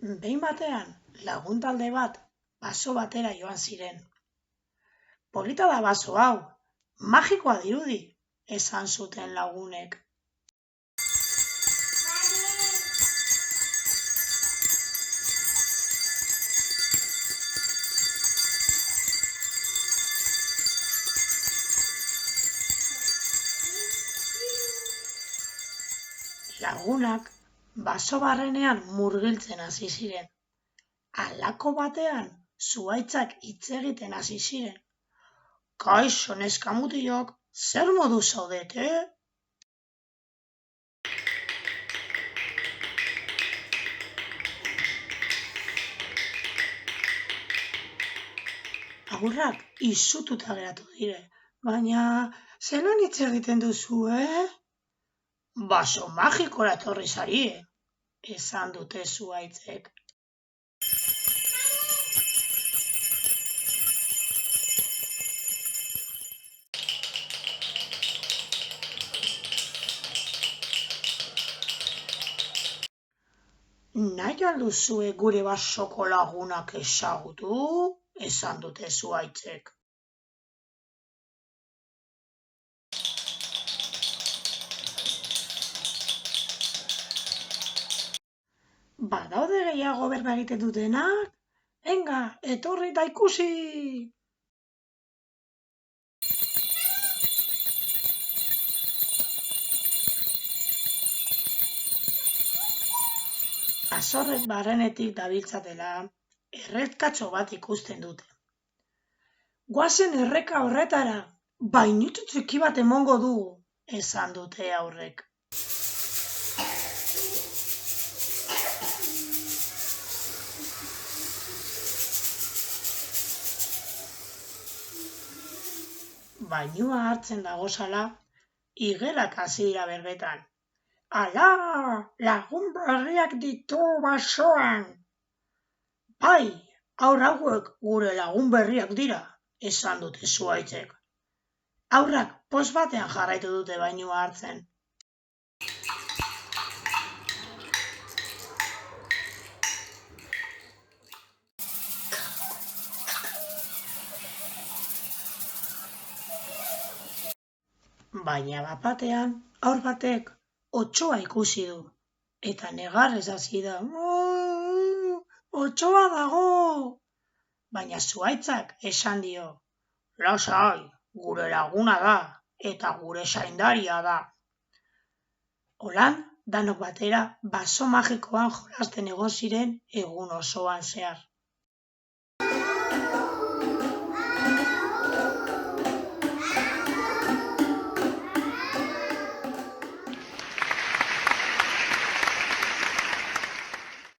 Behin batean, lagun talde bat baso batera joan ziren. Polita da baso hau, magikoa dirudi, esan zuten lagunek. Lagunak baso barrenean murgiltzen hasi ziren. Halako batean zuhaitzak hitz egiten hasi ziren. Kaixo neskamutilok, zer modu zaudete? Haurrak izututa geratu dire, baina zelan hitz egiten duzu, Baso magikora etorri zarie, esan dute zuhaitzek. Nahi alduzue gure basoko lagunak ezagutu, esan dute zuhaitzek. Badaude gehiago berba egiten dutenak? Venga, etorri eta ikusi! Basorrek barrenetik dabiltzatela, erretkatxo bat ikusten dute. Goazen erreka horretara, bainutu txiki bat emongo dugu, esan dute haurrek. Bainua hartzen dagozala, igelak hasi dira berbetan. Ala, lagun berriak ditu basoan! Bai, haur hauek gure lagun berriak dira, esan dute zuhaitzek. Haurrak poz batean jarraitu dute bainua hartzen. Baina bat-batean, haur batek otsoa ikusi du, eta negarrez hasi da. Otsoa dago! Baina zuhaitzak esan dio, lasai, gure laguna da, eta gure zaindaria da. Holan, danok batera baso magikoan jolasten egon ziren egun osoan zehar.